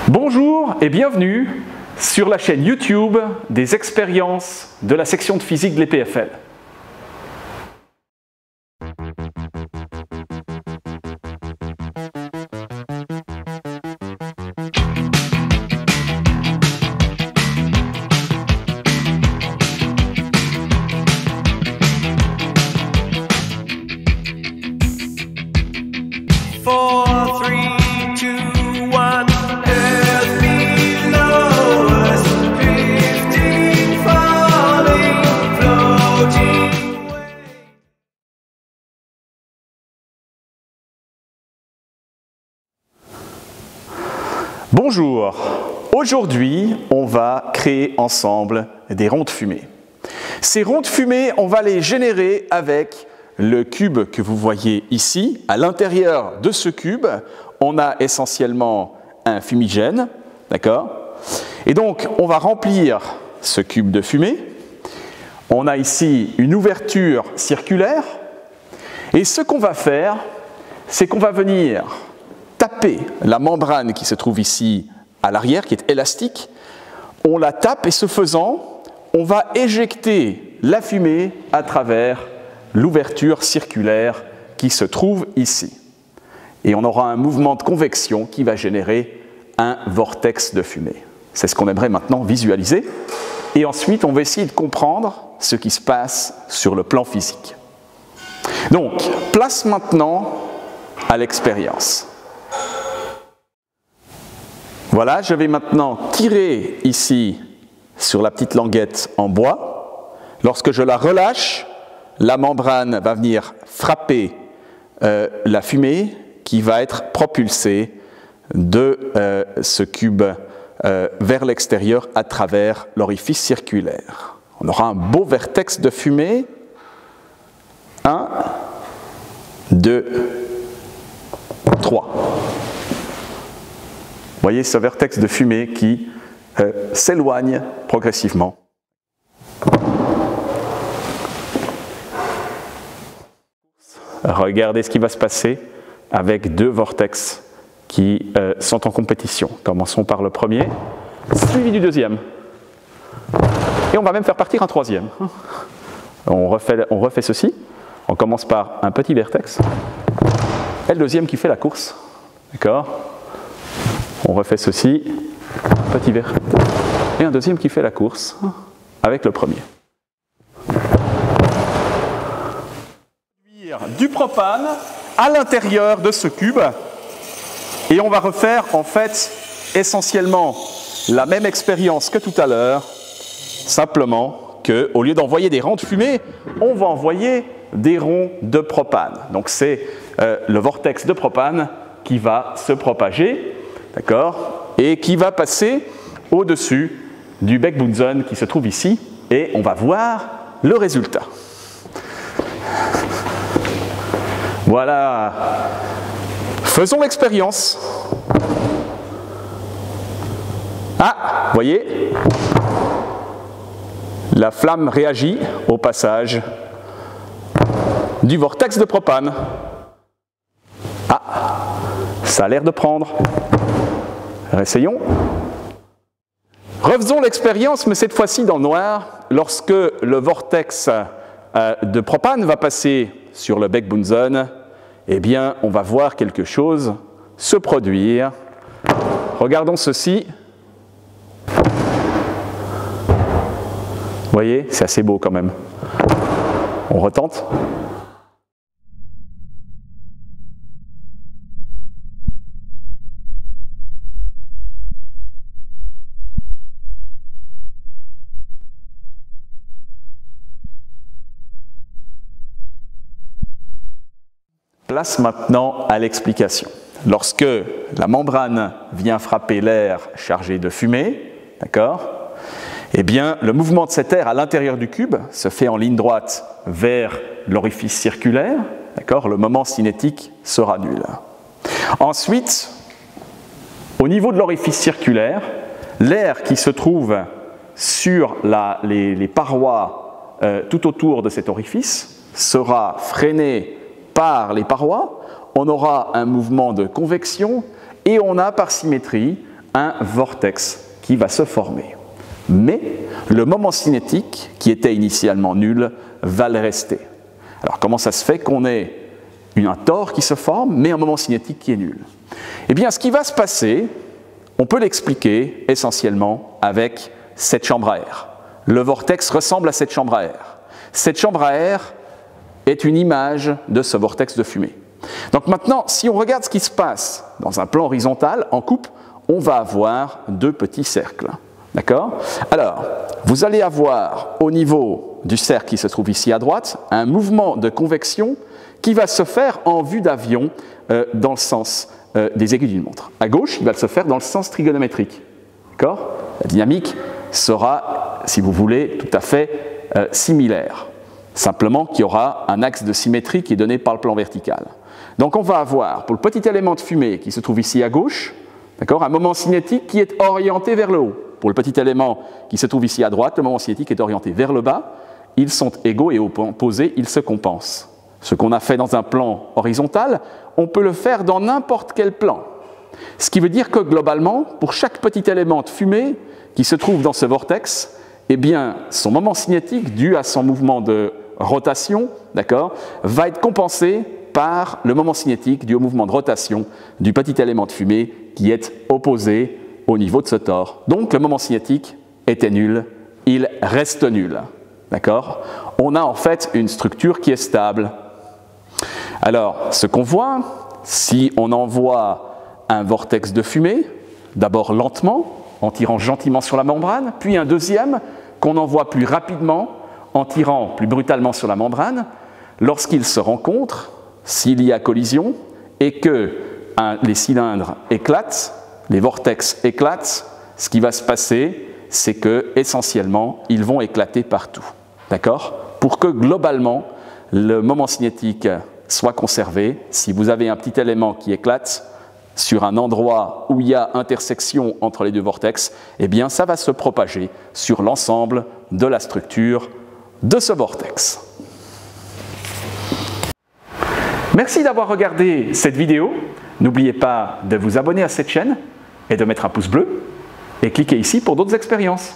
Bonjour et bienvenue sur la chaîne YouTube des expériences de la section de physique de l'EPFL. Bonjour, aujourd'hui on va créer ensemble des ronds de fumée. Ces ronds de fumée, on va les générer avec le cube que vous voyez ici. À l'intérieur de ce cube, on a essentiellement un fumigène, d'accord? Et donc on va remplir ce cube de fumée. On a ici une ouverture circulaire. Et ce qu'on va faire, c'est qu'on va venir taper la membrane qui se trouve ici à l'arrière, qui est élastique. On la tape et ce faisant, on va éjecter la fumée à travers l'ouverture circulaire qui se trouve ici. Et on aura un mouvement de convection qui va générer un vortex de fumée. C'est ce qu'on aimerait maintenant visualiser. Et ensuite, on va essayer de comprendre ce qui se passe sur le plan physique. Donc, place maintenant à l'expérience. Voilà, je vais maintenant tirer ici sur la petite languette en bois. Lorsque je la relâche, la membrane va venir frapper la fumée qui va être propulsée de ce cube vers l'extérieur à travers l'orifice circulaire. On aura un beau vortex de fumée. 1, 2, 3. Vous voyez ce vortex de fumée qui s'éloigne progressivement. Regardez ce qui va se passer avec deux vortex qui sont en compétition. Commençons par le premier, suivi du deuxième. Et on va même faire partir un troisième. On refait ceci. On commence par un petit vortex. Et le deuxième qui fait la course. D'accord ? On refait ceci, petit vortex. Et un deuxième qui fait la course avec le premier. Du propane à l'intérieur de ce cube. Et on va refaire en fait essentiellement la même expérience que tout à l'heure, simplement qu'au lieu d'envoyer des ronds de fumée, on va envoyer des ronds de propane. Donc c'est le vortex de propane qui va se propager, d'accord, et qui va passer au-dessus du bec Bunsen qui se trouve ici, et on va voir le résultat. Voilà. Faisons l'expérience. Ah, vous voyez, la flamme réagit au passage du vortex de propane. Ah, ça a l'air de prendre. Essayons. Refaisons l'expérience, mais cette fois-ci dans le noir, lorsque le vortex de propane va passer sur le bec Bunsen, eh bien, on va voir quelque chose se produire. Regardons ceci. Vous voyez, c'est assez beau quand même. On retente. Place maintenant à l'explication. Lorsque la membrane vient frapper l'air chargé de fumée, d'accord, eh bien, le mouvement de cet air à l'intérieur du cube se fait en ligne droite vers l'orifice circulaire, d'accord, le moment cinétique sera nul. Ensuite, au niveau de l'orifice circulaire, l'air qui se trouve sur les parois tout autour de cet orifice sera freiné par les parois, on aura un mouvement de convection et on a par symétrie un vortex qui va se former. Mais le moment cinétique, qui était initialement nul, va le rester. Alors comment ça se fait qu'on ait un tore qui se forme, mais un moment cinétique qui est nul? Eh bien, ce qui va se passer, on peut l'expliquer essentiellement avec cette chambre à air. Le vortex ressemble à cette chambre à air. Cette chambre à air est une image de ce vortex de fumée. Donc maintenant, si on regarde ce qui se passe dans un plan horizontal, en coupe, on va avoir deux petits cercles. D'accord? Alors, vous allez avoir au niveau du cercle qui se trouve ici à droite, un mouvement de convection qui va se faire en vue d'avion dans le sens des aiguilles d'une montre. À gauche, il va se faire dans le sens trigonométrique. D'accord? La dynamique sera, si vous voulez, tout à fait similaire. Simplement qu'il y aura un axe de symétrie qui est donné par le plan vertical. Donc on va avoir, pour le petit élément de fumée qui se trouve ici à gauche, un moment cinétique qui est orienté vers le haut. Pour le petit élément qui se trouve ici à droite, le moment cinétique est orienté vers le bas. Ils sont égaux et opposés, ils se compensent. Ce qu'on a fait dans un plan horizontal, on peut le faire dans n'importe quel plan. Ce qui veut dire que globalement, pour chaque petit élément de fumée qui se trouve dans ce vortex, eh bien, son moment cinétique, dû à son mouvement de rotation, va être compensé par le moment cinétique dû au mouvement de rotation du petit élément de fumée qui est opposé au niveau de ce tore. Donc le moment cinétique était nul, il reste nul. D'accord? On a en fait une structure qui est stable. Alors, ce qu'on voit, si on envoie un vortex de fumée, d'abord lentement, en tirant gentiment sur la membrane, puis un deuxième qu'on envoie plus rapidement, en tirant plus brutalement sur la membrane, lorsqu'ils se rencontrent, s'il y a collision, et que les cylindres éclatent, les vortex éclatent, ce qui va se passer, c'est que essentiellement, ils vont éclater partout. D'accord? Pour que globalement, le moment cinétique soit conservé, si vous avez un petit élément qui éclate sur un endroit où il y a intersection entre les deux vortex, eh bien ça va se propager sur l'ensemble de la structure de ce vortex. Merci d'avoir regardé cette vidéo. N'oubliez pas de vous abonner à cette chaîne et de mettre un pouce bleu et cliquez ici pour d'autres expériences.